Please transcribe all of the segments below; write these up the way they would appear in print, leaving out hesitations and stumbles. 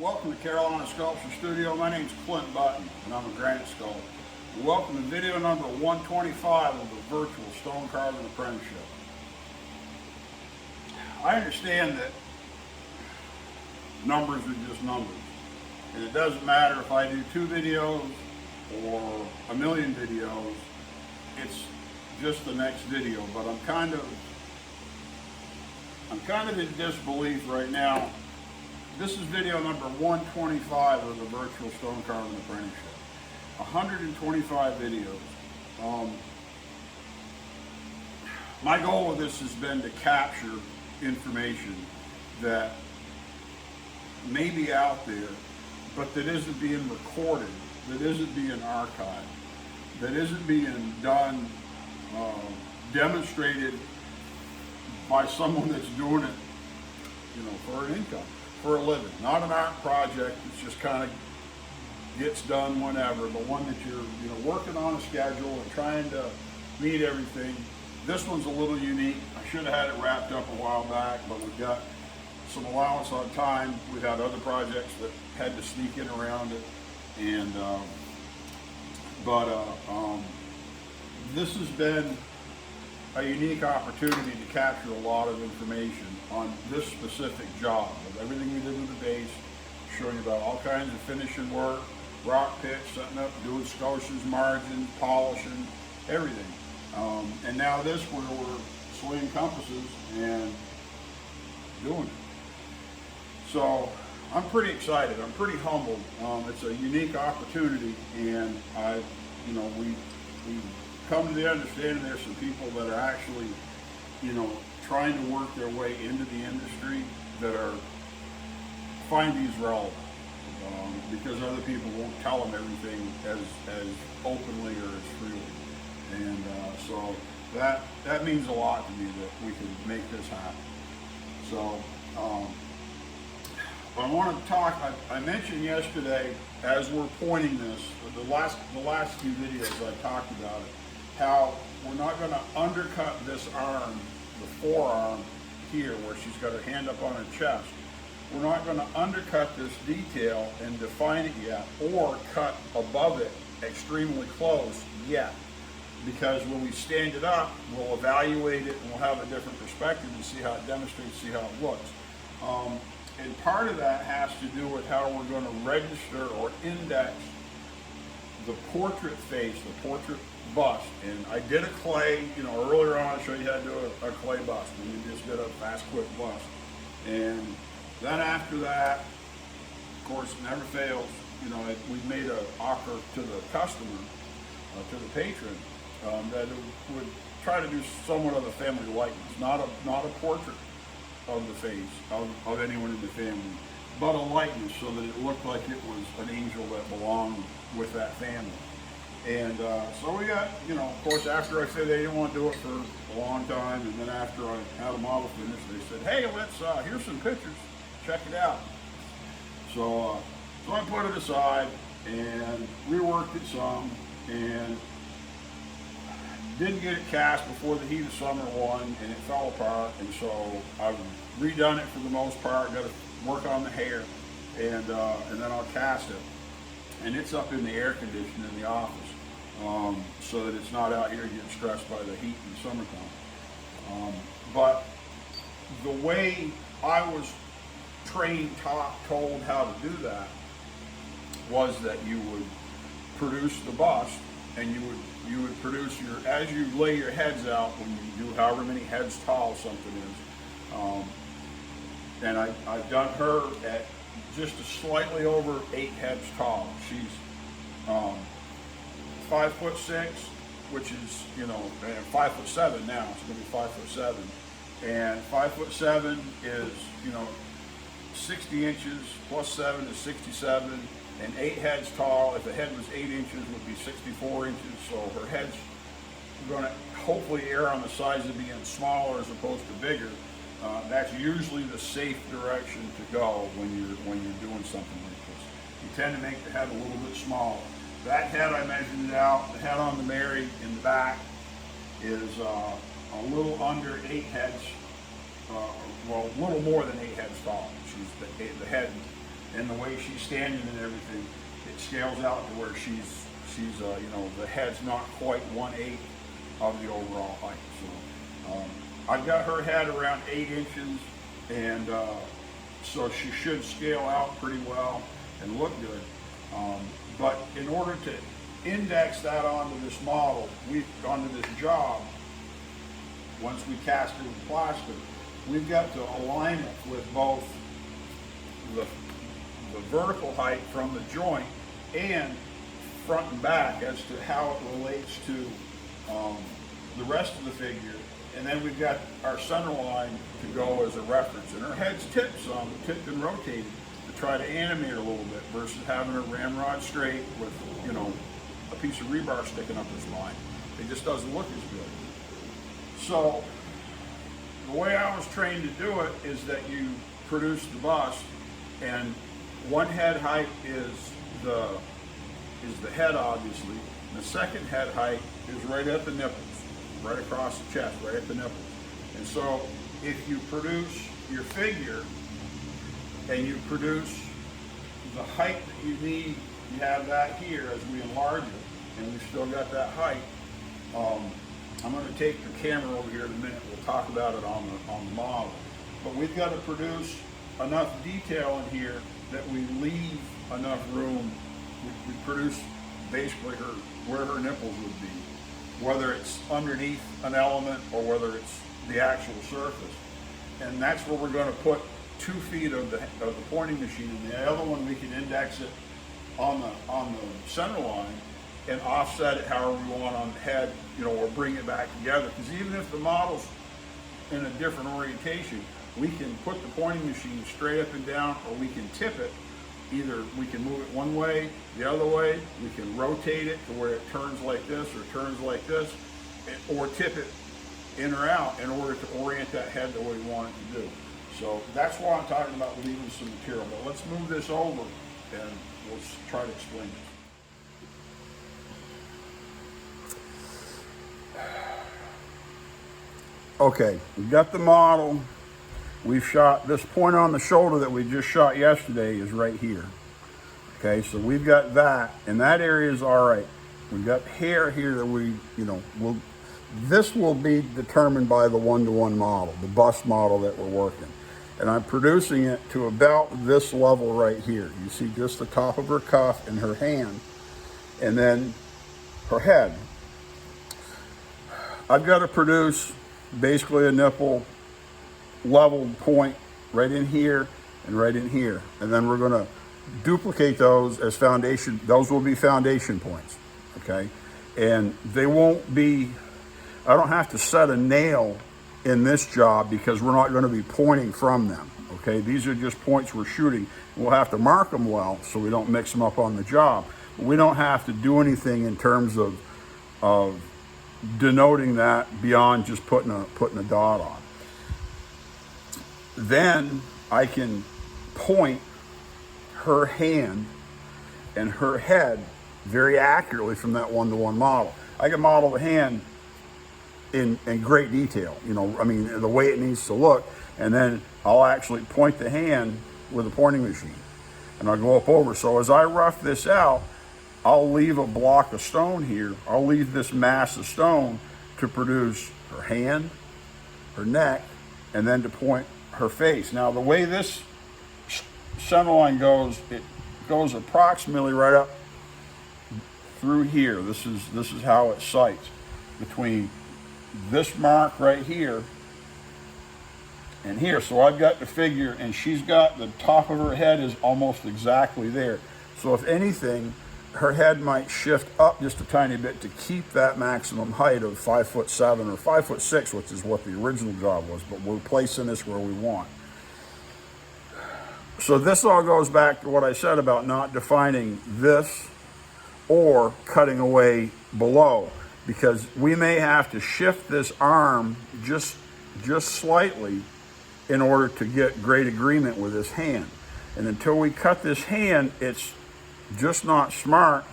Welcome to Carolina Sculpture Studio. My name's Clint Button, and I'm a granite sculptor. Welcome to video number 125 of the Virtual Stone Carving Apprenticeship. I understand that numbers are just numbers, and it doesn't matter if I do 2 videos or a million videos. It's just the next video, but I'm kind of in disbelief right now. This is video number 125 of the Virtual Stone Carving Apprenticeship. 125 videos. My goal with this has been to capture information that may be out there, but that isn't being recorded, that isn't being archived, that isn't being done, demonstrated by someone that's doing it, for an income, for a living. Not an art project that's just kind of gets done whenever, but one that you're working on a schedule and trying to meet everything. This one's a little unique. I should have had it wrapped up a while back, but we've got some allowance on time. We've had other projects that had to sneak in around it, and this has been a unique opportunity to capture a lot of information on this specific job, of everything we did with the base, showing you about all kinds of finishing work, rock pitch, setting up, doing scotias, margins, polishing, everything. And now this, where we're swinging compasses and doing it. So I'm pretty excited. I'm pretty humbled. It's a unique opportunity, and we come to the understanding there's some people that are actually, trying to work their way into the industry that find these relevant, because other people won't tell them everything as openly or as freely, and so that means a lot to me that we can make this happen. So I want to talk. I mentioned yesterday, as we're pointing this, the last few videos I talked about it, how we're not going to undercut this arm, the forearm here where she's got her hand up on her chest. We're not going to undercut this detail and define it yet, or cut above it extremely close yet, because when we stand it up, we'll evaluate it and we'll have a different perspective and see how it demonstrates, see how it looks. And part of that has to do with how we're going to register or index the portrait face, the portrait bust. And I did a clay, earlier on I showed you how to do a clay bust, and we just did a fast, quick bust. And then after that, of course, it never fails, we made an offer to the customer, to the patron, that it would try to do somewhat of a family likeness, not a portrait of the face of anyone in the family, but a likeness, so that it looked like it was an angel that belonged with that family. And so we got, of course, after I said they didn't want to do it for a long time, and then after I had a model finished, they said, hey, here's some pictures, check it out. So I put it aside and reworked it some, and didn't get it cast before the heat of summer one, and it fell apart. And so I've redone it for the most part, got to work on the hair, and then I'll cast it. And it's up in the air conditioner in the office, so that it's not out here getting stressed by the heat in the summertime. But the way I was trained, taught, told how to do that was that you would produce the bust, and you would produce as you lay your heads out, when you do however many heads tall something is. And I've done her at just a slightly over 8 heads tall. She's 5'6", which is, and 5'7" now. It's going to be 5'7", and 5'7" is 60 inches plus 7 is 67, and 8 heads tall. If the head was 8 inches, would be 64 inches. So her head's going to hopefully err on the sides of being smaller as opposed to bigger. That's usually the safe direction to go when you're doing something like this. You tend to make the head a little bit smaller. That head, I measured it out. The head on the Mary in the back is a little under 8 heads, well, a little more than 8 heads tall. She's the head and the way she's standing and everything, it scales out to where she's you know, the head's not quite 1/8 of the overall height. So I've got her head around 8 inches, and so she should scale out pretty well and look good. But in order to index that onto this model, onto this job, once we cast it with plaster, we've got to align it with both the vertical height from the joint and front and back as to how it relates to the rest of the figure. And then we've got our center line to go as a reference. And her head's tipped and rotated to try to animate her a little bit versus having her ramrod straight with, you know, a piece of rebar sticking up her spine. It just doesn't look as good. So the way I was trained to do it is that you produce the bust, and one head height is the head, obviously. The second head height is right at the nipples, right across the chest, right at the nipples. And so if you produce your figure and you produce the height that you need, you have that here as we enlarge it, and we've still got that height. I'm going to take the camera over here in a minute. We'll talk about it on the model. But we've got to produce enough detail in here that we leave enough room. We produce basically where her nipples would be, whether it's underneath an element or whether it's the actual surface. And that's where we're going to put 2 feet of the pointing machine, and the other one we can index it on the center line and offset it however we want on the head, you know, or bring it back together. Because even if the model's in a different orientation, we can put the pointing machine straight up and down, or we can tip it. Either we can move it one way, the other way, we can rotate it to where it turns like this or turns like this, or tip it in or out in order to orient that head the way we want it to do. So that's why I'm talking about leaving some material. But let's move this over and we'll try to explain it. Okay, we've got the model. We've shot this point on the shoulder that we just shot yesterday is right here. Okay, so we've got that, and that area is all right. We've got hair here that we, you know, this will be determined by the one-to-one model, the bust model that we're working. And I'm producing it to about this level right here. You see just the top of her cuff and her hand, and then her head. I've got to produce basically a nipple leveled point right in here and right in here. And then we're going to duplicate those as foundation. Those will be foundation points, okay? And they won't be, I don't have to set a nail in this job because we're not going to be pointing from them, okay? These are just points we're shooting. We'll have to mark them well so we don't mix them up on the job. But we don't have to do anything in terms of denoting that beyond just putting a dot on. Then I can point her hand and her head very accurately from that one-to-one model. I can model the hand in great detail, you know, I mean, the way it needs to look, and then I'll actually point the hand with a pointing machine, and I'll go up over. So as I rough this out, I'll leave a block of stone here. I'll leave this mass of stone to produce her hand, her neck, and then to point her face. Now, the way this center line goes, it goes approximately right up through here. This is how it sights between this mark right here and here. So I've got the figure, and she's got the top of her head is almost exactly there. So if anything, her head might shift up just a tiny bit to keep that maximum height of 5'7" or 5'6", which is what the original job was, but we're placing this where we want. So this all goes back to what I said about not defining this or cutting away below, because we may have to shift this arm just slightly in order to get great agreement with this hand. And until we cut this hand, it's just not smart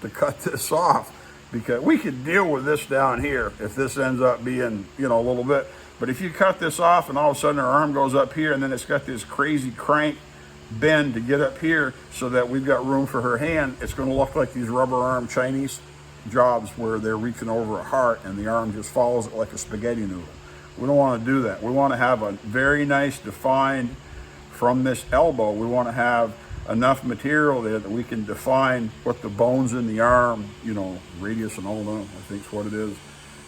to cut this off, because we could deal with this down here if this ends up being, you know, a little bit. But if you cut this off and all of a sudden our arm goes up here and then it's got this crazy crank bend to get up here so that we've got room for her hand, it's going to look like these rubber arm Chinese jobs where they're reaching over a heart and the arm just follows it like a spaghetti noodle. We don't want to do that. We want to have a very nice defined, from this elbow, we want to have enough material there that we can define what the bones in the arm, you know, radius and ulna, I think is what it is,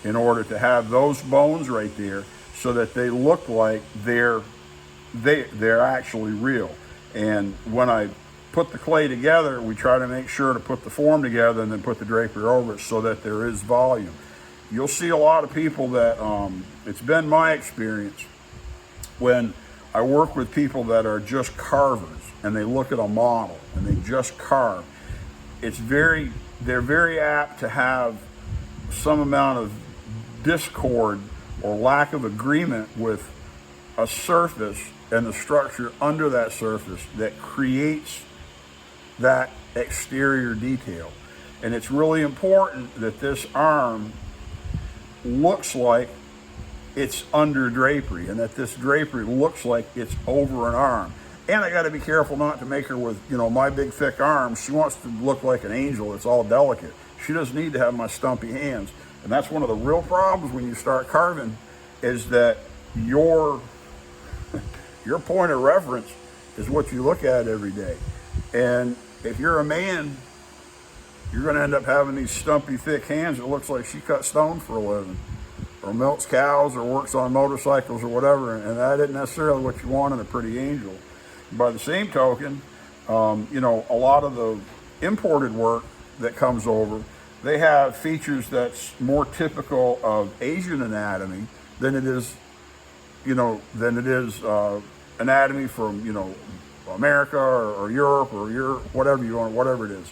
in order to have those bones right there so that they look like they're actually real. And when I put the clay together, we try to make sure to put the form together and then put the drapery over it so that there is volume. You'll see a lot of people that, it's been my experience when I work with people that are just carvers and they look at a model and they just carve. They're very apt to have some amount of discord or lack of agreement with a surface and the structure under that surface that creates that exterior detail. And it's really important that this arm looks like it's under drapery and that this drapery looks like it's over an arm. And I got to be careful not to make her with, you know, my big thick arms. She wants to look like an angel. It's all delicate. She doesn't need to have my stumpy hands. And that's one of the real problems when you start carving, is that your point of reference is what you look at every day. And if you're a man, you're going to end up having these stumpy, thick hands. It looks like she cut stone for a living, or milks cows, or works on motorcycles, or whatever. And that isn't necessarily what you want in a pretty angel. By the same token, you know, a lot of the imported work that comes over, they have features that's more typical of Asian anatomy than it is, you know, anatomy from, you know, America or Europe or whatever you want, whatever it is,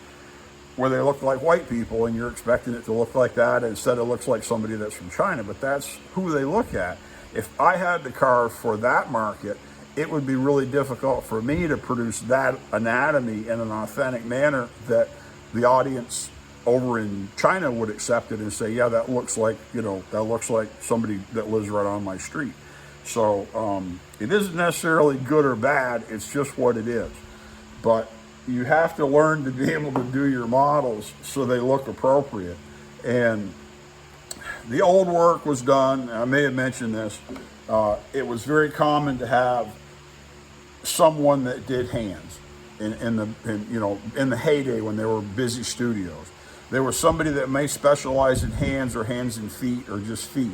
where they look like white people and you're expecting it to look like that, and instead it looks like somebody that's from China. But that's who they look at. If I had to carve for that market, it would be really difficult for me to produce that anatomy in an authentic manner that the audience over in China would accept it and say, yeah, that looks like, you know, that looks like somebody that lives right on my street. So it isn't necessarily good or bad, it's just what it is. But you have to learn to be able to do your models so they look appropriate. And the old work was done, I may have mentioned this, it was very common to have someone that did hands in the heyday when there were busy studios. There was somebody that may specialize in hands or hands and feet or just feet.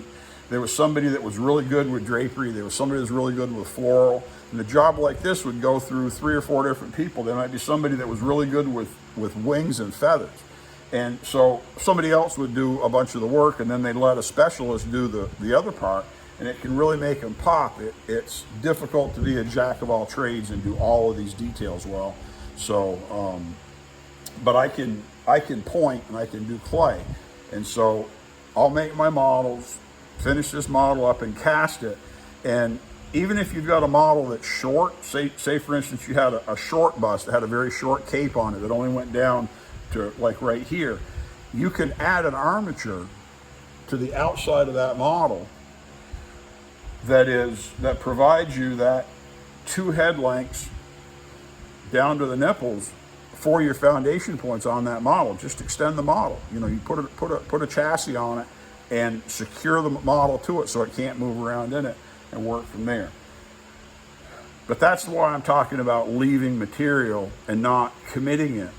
There was somebody that was really good with drapery. There was somebody that was really good with floral. And a job like this would go through 3 or 4 different people. There might be somebody that was really good with wings and feathers. And so somebody else would do a bunch of the work, and then they'd let a specialist do the other part, and it can really make them pop. It's difficult to be a jack of all trades and do all of these details well. So, but I can point and I can do clay. And so I'll make my models, finish this model up and cast it. And even if you've got a model that's short, say for instance, you had a short bust that had a very short cape on it that only went down to like right here, you can add an armature to the outside of that model that provides you that 2 head lengths down to the nipples for your foundation points on that model. Just extend the model. You know, you put a chassis on it and secure the model to it so it can't move around in it, and work from there. But that's why I'm talking about leaving material and not committing it.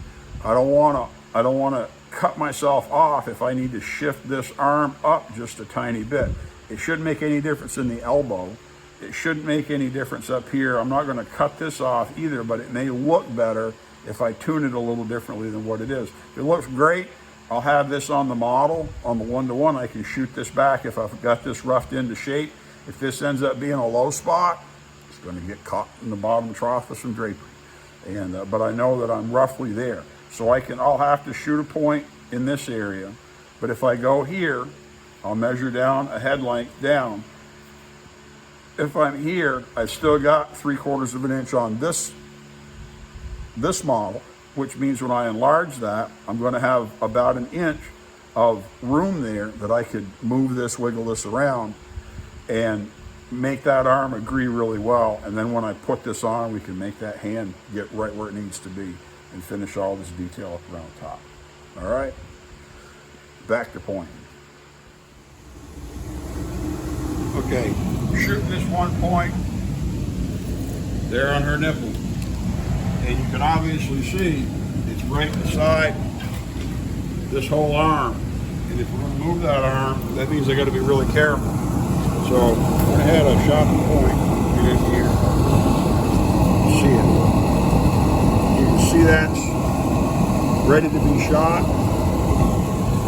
I don't want to cut myself off if I need to shift this arm up just a tiny bit. It shouldn't make any difference in the elbow. It shouldn't make any difference up here. I'm not going to cut this off either, but it may look better if I tune it a little differently than what it is. If it looks great, I'll have this on the model, on the 1-to-1. I can shoot this back if I've got this roughed into shape. If this ends up being a low spot, it's going to get caught in the bottom trough of some drapery. And but I know that I'm roughly there. So I'll have to shoot a point in this area. But if I go here, I'll measure down a head length down. If I'm here, I've still got 3/4 of an inch on this model, which means when I enlarge that, I'm going to have about 1 inch of room there that I could move this, wiggle this around, and make that arm agree really well. And then when I put this on, we can make that hand get right where it needs to be and finish all this detail up around the top. All right, back to pointing. Okay, shooting this one point there on her nipple. And you can obviously see it's right beside this whole arm. And if we're going to move that arm, that means I got to be really careful. So I went ahead, I shot the point, get in here, see it. You can see that's ready to be shot.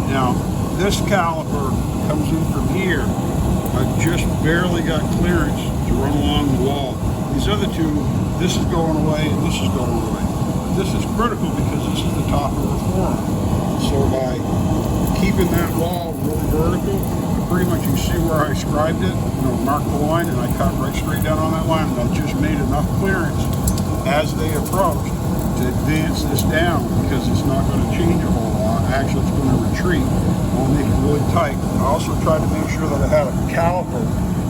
Now, this caliper comes in from here. I just barely got clearance to run along the wall. These other two, this is going away and this is going away. But this is critical because this is the top of her forearm. So by keeping that wall really vertical, pretty much you see where I scribed it, mark the line, and I cut right straight down on that line, and I just made enough clearance as they approached to advance this down because it's not going to change a whole lot. Actually, it's going to retreat. I'll make it really tight. I also tried to make sure that I had a caliper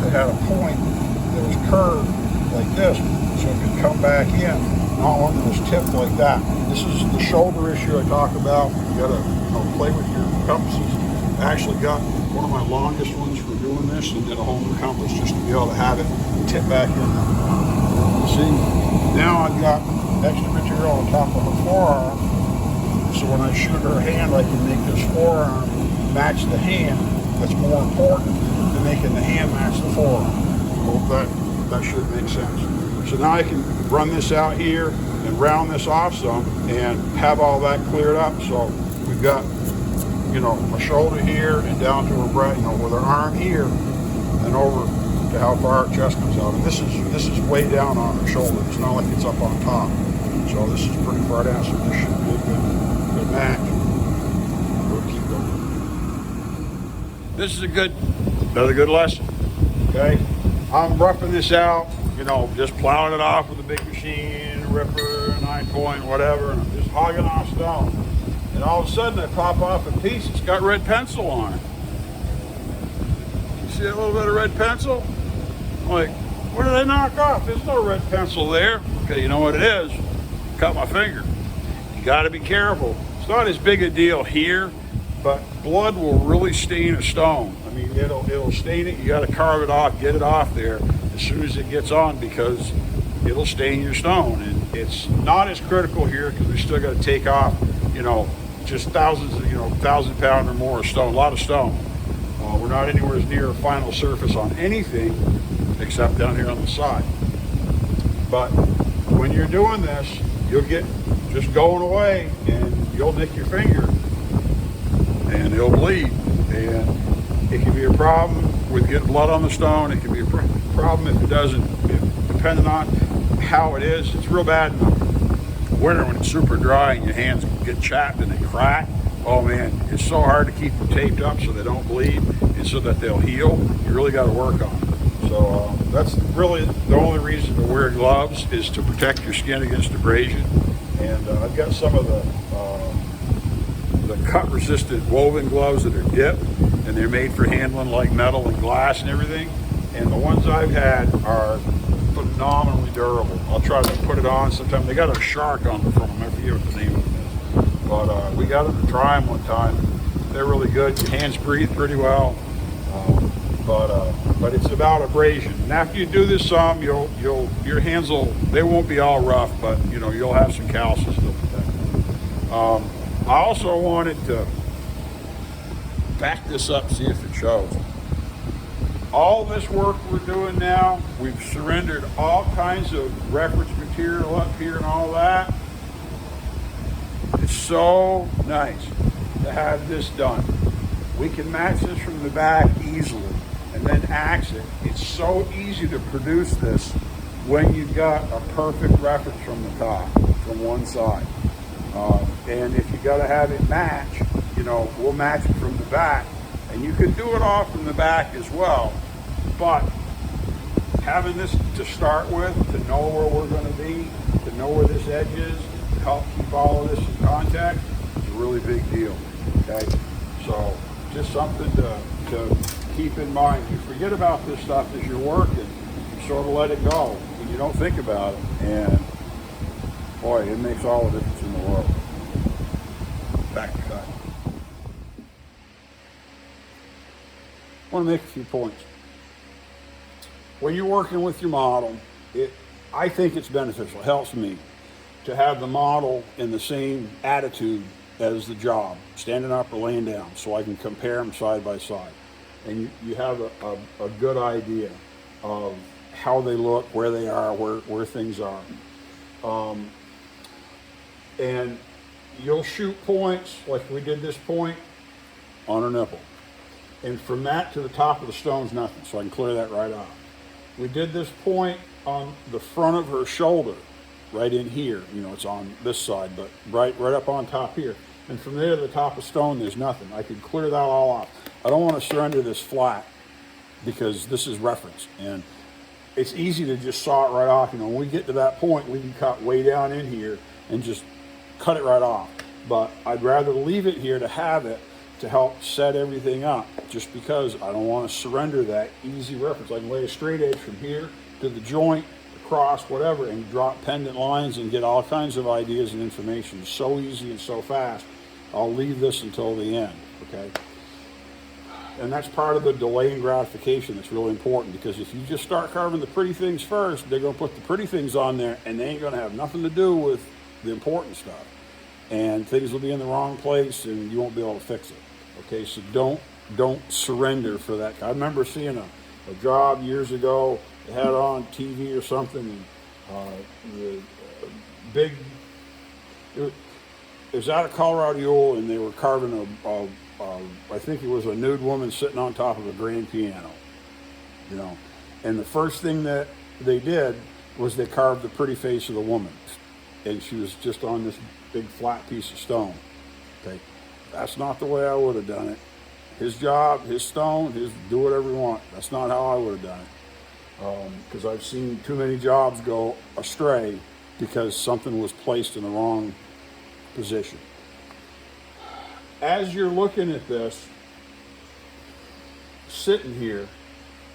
that had a point that was curved like this, so it could come back in, not one that was tipped like that. This is the shoulder issue I talk about. You got to play with your compasses. I actually got one of my longest ones for doing this and did a whole new compass just to be able to have it tip back in. See, now I've got extra material on top of her forearm, so when I shoot her hand, I can make this forearm match the hand. That's more important than making the hand match the forearm. Hope that should make sense. So now I can run this out here and round this off some and have all that cleared up. So we've got my shoulder here and down to her breast, with her arm here and over to how far her chest comes out. And this is way down on her shoulder. It's not like it's up on top. So this is pretty far down. So this should be a good match. We'll keep going. This is another good lesson. Okay, I'm roughing this out. Just plowing it off with a big machine, ripper, 9-point, whatever, and I'm just hogging off stone. And all of a sudden I pop off a piece that's got red pencil on it. You see a little bit of red pencil? I'm like, where did I knock off? There's no red pencil there. Okay, you know what it is? Cut my finger. You gotta be careful. It's not as big a deal here, but blood will really stain a stone. I mean, it'll stain it. You gotta carve it off, get it off there as soon as it gets on because it'll stain your stone. And it's not as critical here because we still gotta take off, just thousands of, 1,000-pound or more of stone, a lot of stone. We're not anywhere near a final surface on anything except down here on the side. But when you're doing this, you'll get just going away and you'll nick your finger and it'll bleed. And it can be a problem with getting blood on the stone. It can be a problem if it doesn't, depending on how it is. It's real bad in the winter when it's super dry and your hands get chapped and they crack. Oh man, it's so hard to keep them taped up so they don't bleed and so that they'll heal. You really got to work on it. So that's really the only reason to wear gloves is to protect your skin against abrasion. And I've got some of the cut-resistant woven gloves that are dipped, and they're made for handling like metal and glass and everything. And the ones I've had are phenomenally durable. I'll try to put it on sometime. They got a shark on the front. I forget what the name of it is. But we got them to try them one time. They're really good. Your hands breathe pretty well. But it's about abrasion. And after you do this some, your hands they won't be all rough, but you'll have some calluses still protected. I also wanted to back this up, see if it shows. All this work we're doing now, we've surrendered all kinds of reference material up here and all that. It's so nice to have this done. We can match this from the back easily and then axe it. It's so easy to produce this when you've got a perfect reference from the top, from one side. And if you got to have it match, we'll match it from the back. And you can do it all from the back as well. But having this to start with, to know where we're going to be, to know where this edge is, to help keep all of this in contact, is a really big deal. Okay? So just something to keep in mind. You forget about this stuff as you're working. You sort of let it go, and you don't think about it. And boy, it makes all the difference in the world. Back to cut. I want to make a few points. When you're working with your model, I think it's beneficial, it helps me, to have the model in the same attitude as the job, standing up or laying down, so I can compare them side by side. And you have a good idea of how they look, where they are, where things are. And you'll shoot points, like we did this point, on her nipple. And from that to the top of the stone's nothing, so I can clear that right off. We did this point on the front of her shoulder, right in here. You know, it's on this side, but right up on top here. And from there to the top of stone, there's nothing. I can clear that all off. I don't want to surrender this flat because this is reference. And it's easy to just saw it right off. You know, when we get to that point, we can cut way down in here and just cut it right off. But I'd rather leave it here to have it to help set everything up, just because I don't want to surrender that easy reference. I can lay a straight edge from here to the joint, across, whatever, and drop pendant lines and get all kinds of ideas and information so easy and so fast. I'll leave this until the end, okay? And that's part of the delay and gratification that's really important, because if you just start carving the pretty things first, they're going to put the pretty things on there and they ain't going to have nothing to do with the important stuff. And things will be in the wrong place and you won't be able to fix it. Okay, so don't surrender for that. I remember seeing a job years ago. They had it on TV or something, and it was out of Colorado, and they were carving I think it was a nude woman sitting on top of a grand piano, you know. And the first thing that they did was they carved the pretty face of the woman, and she was just on this big flat piece of stone. Okay. That's not the way I would have done it. His job, his stone, do whatever you want. That's not how I would have done it. Because I've seen too many jobs go astray because something was placed in the wrong position. As you're looking at this, sitting here,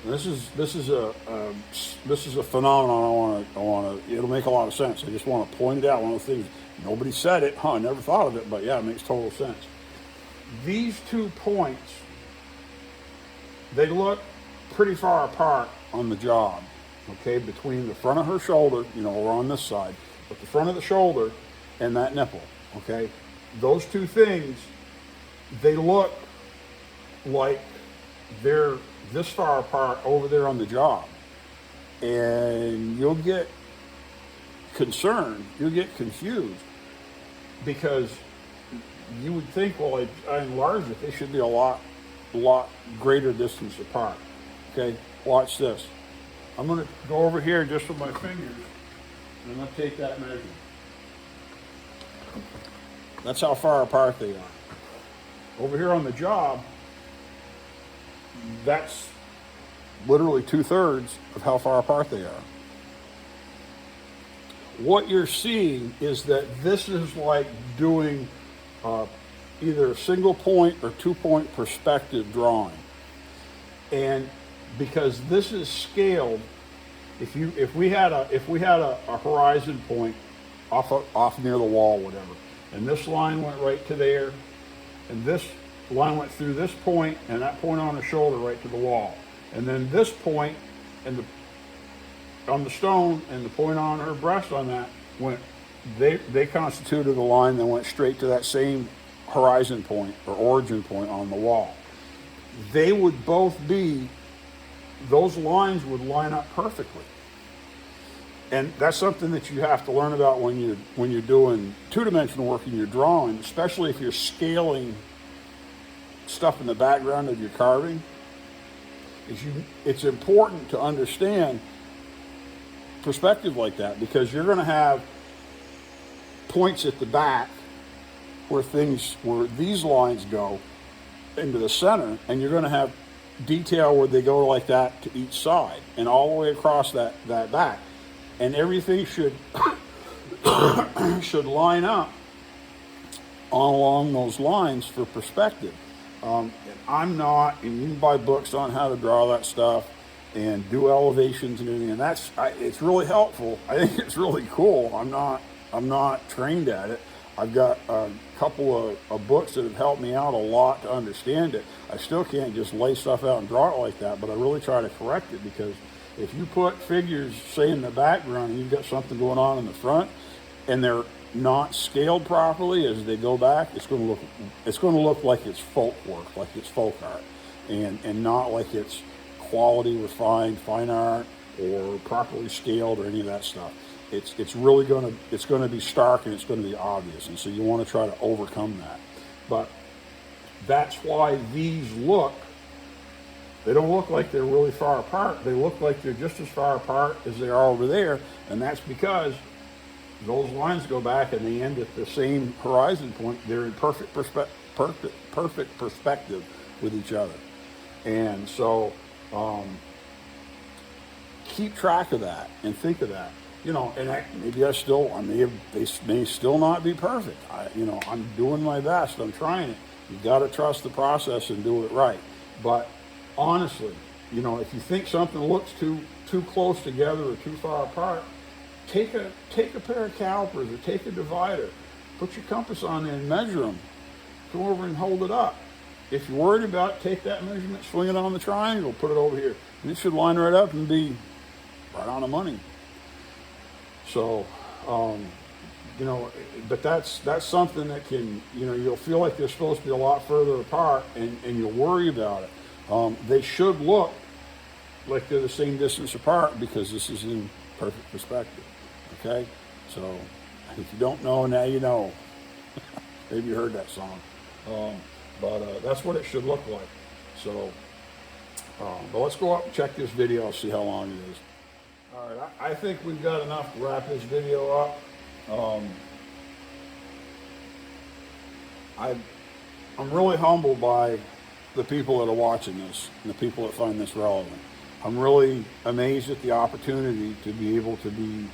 this is a phenomenon. I want to. It'll make a lot of sense. I just want to point it out. One of the things nobody said it. I never thought of it, but yeah, it makes total sense. These 2 points, they look pretty far apart on the job, okay, between the front of her shoulder, you know, we're on this side, but the front of the shoulder and that nipple, okay, those 2 things, they look like they're this far apart over there on the job. And you'll get concerned, you'll get confused, because you would think, well, I enlarged it, they should be a lot greater distance apart. Okay, watch this. I'm going to go over here just with my fingers, and I'm going to take that measurement. That's how far apart they are. Over here on the job, that's literally 2/3 of how far apart they are. What you're seeing is that this is like doing either a single point or 2-point perspective drawing. And because this is scaled, if we had a horizon point off near the wall, whatever, and this line went right to there, and this line went through this point, and that point on the shoulder right to the wall, and then this point and on the stone and the point on her breast on that went. They constituted a line that went straight to that same horizon point or origin point on the wall. They would both be, those lines would line up perfectly. And that's something that you have to learn about when you're doing 2-dimensional work in your drawing, especially if you're scaling stuff in the background of your carving. It's important to understand perspective like that, because you're going to have points at the back where these lines go into the center, and you're going to have detail where they go like that to each side and all the way across that back, and everything should should line up along those lines for perspective. And I'm not, and you can buy books on how to draw that stuff and do elevations and everything, and it's really helpful. I think it's really cool. I'm not trained at it. I've got a couple of books that have helped me out a lot to understand it. I still can't just lay stuff out and draw it like that, but I really try to correct it, because if you put figures, say, in the background and you've got something going on in the front and they're not scaled properly as they go back, it's going to look like it's folk work, like it's folk art, and not like it's quality, refined, fine art, or properly scaled, or any of that stuff. It's really going to be stark, and it's going to be obvious, and so you want to try to overcome that. But that's why these they don't look like they're really far apart. They look like they're just as far apart as they are over there, and that's because those lines go back and they end at the same horizon point. They're in perfect perspective with each other. And so keep track of that and think of that. And they may still not be perfect. I'm doing my best. I'm trying it. You got to trust the process and do it right. But honestly, if you think something looks too close together or too far apart, take a pair of calipers or take a divider, put your compass on there and measure them. Go over and hold it up. If you're worried about it, take that measurement, swing it on the triangle, put it over here, and it should line right up and be right on the money. So, but that's something that can, you'll feel like they're supposed to be a lot further apart, and you'll worry about it. They should look like they're the same distance apart, because this is in perfect perspective. Okay? So, if you don't know, now you know. Maybe you heard that song. But that's what it should look like. So, but let's go up and check this video, see how long it is. All right, I think we've got enough to wrap this video up. I'm really humbled by the people that are watching this and the people that find this relevant. I'm really amazed at the opportunity to be able to be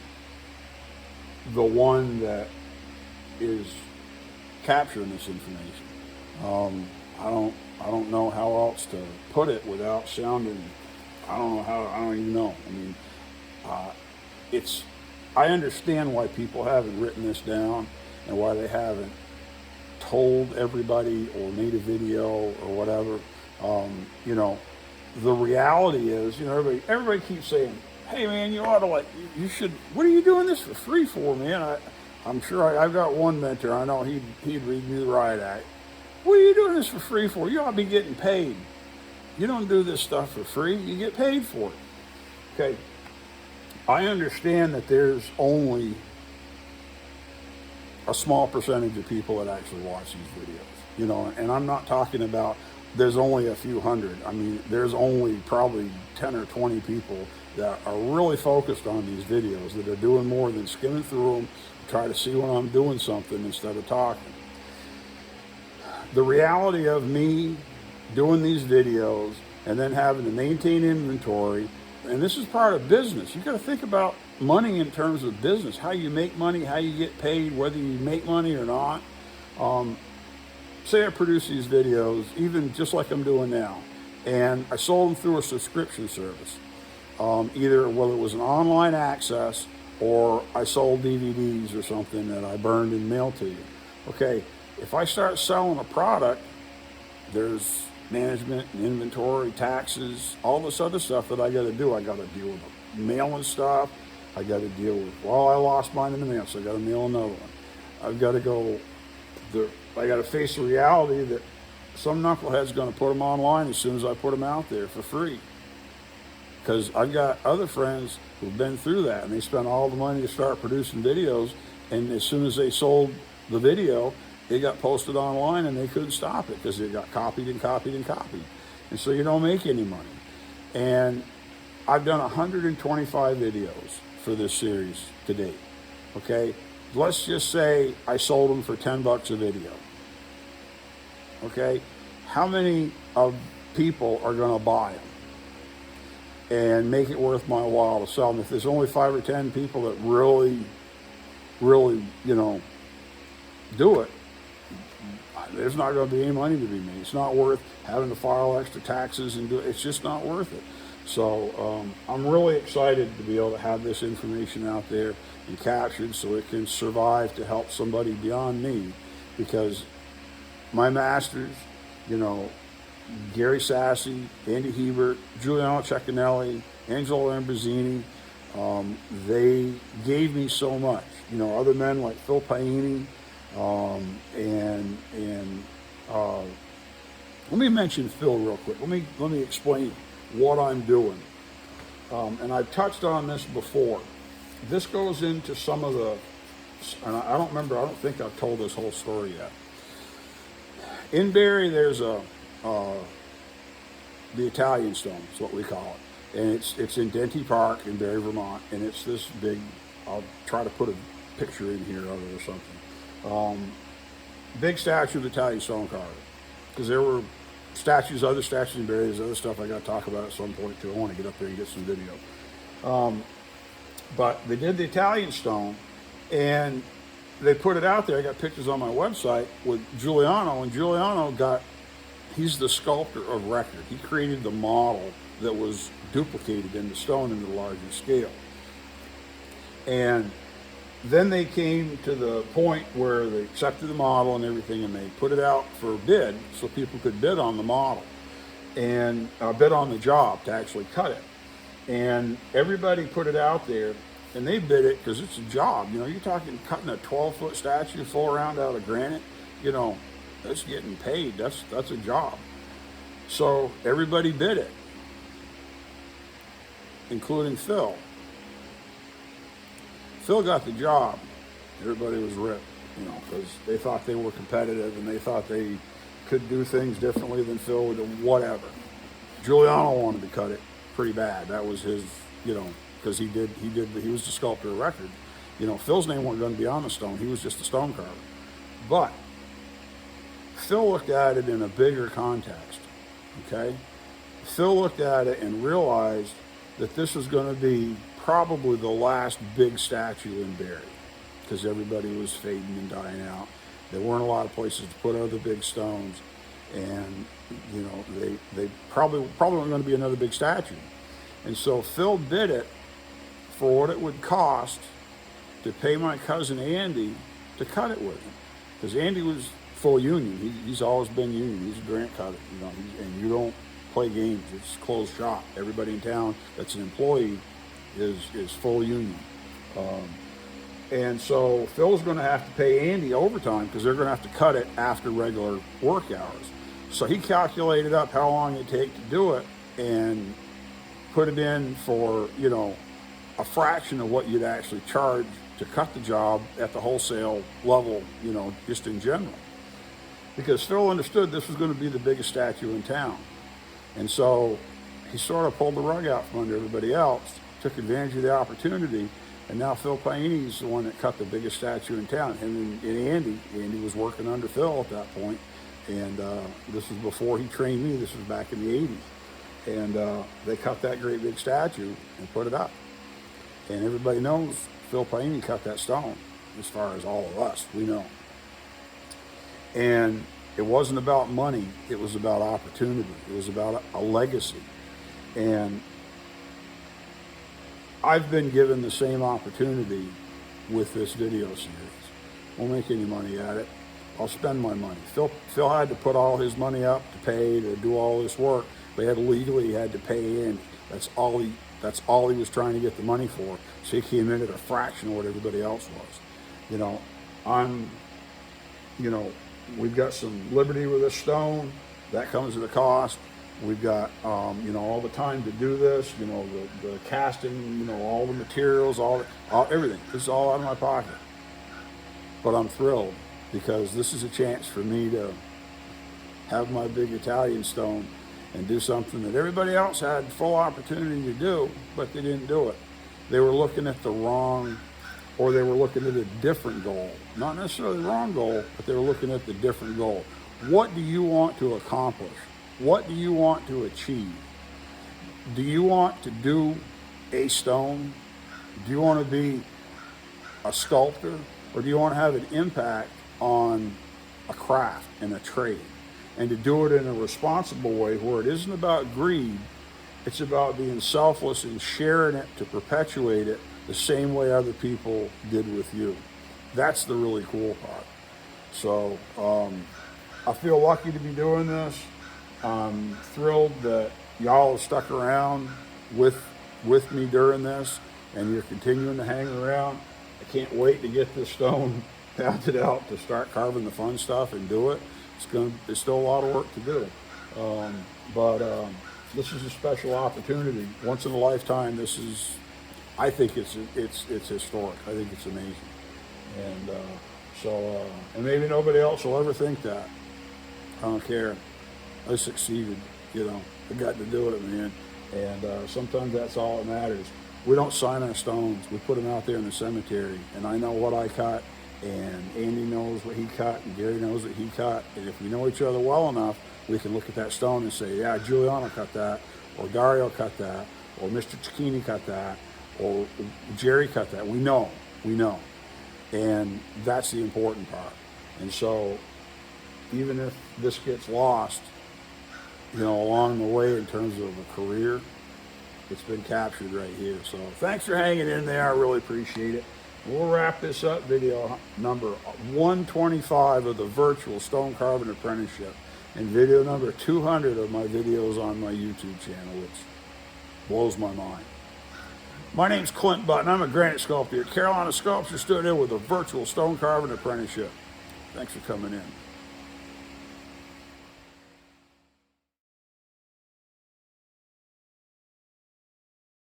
the one that is capturing this information. I don't know how else to put it without sounding, I don't even know. I mean, I understand why people haven't written this down and why they haven't told everybody or made a video or whatever. The reality is, everybody keeps saying, hey man, you ought to you should, what are you doing this for free for, man? I'm sure I've got one mentor, I know he'd read me the riot act. What are you doing this for free for? You ought to be getting paid. You don't do this stuff for free, you get paid for it. Okay, I understand that there's only a small percentage of people that actually watch these videos, and I'm not talking about there's only a few hundred. I mean, there's only probably 10 or 20 people that are really focused on these videos, that are doing more than skimming through them, try to see when I'm doing something instead of talking. The reality of me doing these videos and then having to maintain inventory, and this is part of business. You got to think about money in terms of business, how you make money, how you get paid, whether you make money or not. Say I produce these videos, even just like I'm doing now, and I sold them through a subscription service. Either whether it was an online access or I sold DVDs or something that I burned and mailed to you. Okay, if I start selling a product, there's management and inventory, taxes, all this other stuff that I got to do. I got to deal with mailing stuff. I got to deal with, I lost mine in the mail, so I got to mail another one. I've got to I got to face the reality that some knucklehead's going to put them online as soon as I put them out there for free. Because I've got other friends who've been through that, and they spent all the money to start producing videos, and as soon as they sold the video, it got posted online and they couldn't stop it because it got copied and copied and copied. And so you don't make any money. And I've done 125 videos for this series to date. Okay, let's just say I sold them for $10 a video. Okay, how many of people are going to buy them and make it worth my while to sell them? If there's only 5 or 10 people that really, do it, there's not going to be any money to be made. It's not worth having to file extra taxes and do it. It's just not worth it. So I'm really excited to be able to have this information out there and captured so it can survive to help somebody beyond me, because my masters, you know, Gary Sassy, Andy Hebert, Giuliano Ceccanelli, Angelo Ambrosini, they gave me so much. You know, other men like Phil Paini, let me mention Phil real quick. Let me explain what I'm doing. And I've touched on this before. This goes into some of the, and I don't think I've told this whole story yet. In Barrie, there's the Italian stone, is what we call it. And it's in Denty Park in Barrie, Vermont. And it's this big, I'll try to put a picture in here of it or something. Big statue of the Italian stone carver. Because there were other statues in Barrie. There's other stuff I got to talk about at some point too. I want to get up there and get some video. But they did the Italian stone, and they put it out there. I got pictures on my website with Giuliano, and Giuliano he's the sculptor of record. He created the model that was duplicated in the stone into the larger scale. And then they came to the point where they accepted the model and everything, and they put it out for a bid so people could bid on the model and bid on the job to actually cut it. And everybody put it out there, and they bid it because it's a job. You know, you're talking cutting a 12-foot statue full round out of granite. You know, that's getting paid. That's a job. So everybody bid it, including Phil. Phil got the job. Everybody was ripped, you know, because they thought they were competitive and they thought they could do things differently than Phil would do, whatever. Giuliano wanted to cut it pretty bad. That was his, you know, because he was the sculptor of record. You know, Phil's name wasn't going to be on the stone. He was just a stone carver. But Phil looked at it in a bigger context, okay? Phil looked at it and realized that this was going to be probably the last big statue in Barrie, because everybody was fading and dying out. There weren't a lot of places to put other big stones, and you know, they probably weren't going to be another big statue. And so Phil bid it for what it would cost to pay my cousin Andy to cut it with him, because Andy was full union. He's always been union. He's a grant cutter, you know, and you don't play games. It's closed shop. Everybody in town that's an employee is full union. And so Phil's going to have to pay Andy overtime because they're going to have to cut it after regular work hours. So he calculated up how long it'd take to do it and put it in for, you know, a fraction of what you'd actually charge to cut the job at the wholesale level, you know, just in general. Because Phil understood this was going to be the biggest statue in town. And so he sort of pulled the rug out from under everybody else, took advantage of the opportunity, and now Phil Paini's the one that cut the biggest statue in town. And Andy was working under Phil at that point, and this was before he trained me. This was back in the 80s. And they cut that great big statue and put it up. And everybody knows Phil Paini cut that stone, as far as all of us, we know. And it wasn't about money, it was about opportunity. It was about a legacy. And I've been given the same opportunity with this video series. Won't make any money at it. I'll spend my money. Phil had to put all his money up to pay to do all this work, but he had to pay in. That's all he was trying to get the money for. So he came in at a fraction of what everybody else was. You know, we've got some liberty with this stone. That comes at a cost. We've got, you know, all the time to do this, you know, the casting, you know, all the materials, everything. This is all out of my pocket. But I'm thrilled because this is a chance for me to have my big Italian stone and do something that everybody else had full opportunity to do, but they didn't do it. They were looking at the wrong, or they were looking at a different goal. Not necessarily the wrong goal, but they were looking at the different goal. What do you want to accomplish? What do you want to achieve? Do you want to do a stone? Do you want to be a sculptor? Or do you want to have an impact on a craft and a trade, and to do it in a responsible way where it isn't about greed, it's about being selfless and sharing it to perpetuate it the same way other people did with you. That's the really cool part. So I feel lucky to be doing this. I'm thrilled that y'all have stuck around with me during this, and you're continuing to hang around. I can't wait to get this stone pounded out to start carving the fun stuff and do it. There's still a lot of work to do, but this is a special opportunity, once in a lifetime. I think it's historic. I think it's amazing, and and maybe nobody else will ever think that. I don't care. I succeeded. I got to do it, man. And sometimes that's all that matters. We don't sign our stones. We put them out there in the cemetery. And I know what I cut, and Andy knows what he cut, and Gary knows what he cut. And if we know each other well enough, we can look at that stone and say, yeah, Giuliano cut that, or Dario cut that, or Mr. Cicchini cut that, or Jerry cut that. We know. And that's the important part. And so even if this gets lost, along the way in terms of a career, it's been captured right here. So thanks for hanging in there. I really appreciate it. We'll wrap this up, video number 125 of the Virtual Stone Carving Apprenticeship, and video number 200 of my videos on my YouTube channel, which blows my mind. My name's Clint Button. I'm a granite sculptor at Carolina Sculpture Studio with a Virtual Stone Carving Apprenticeship. Thanks for coming in.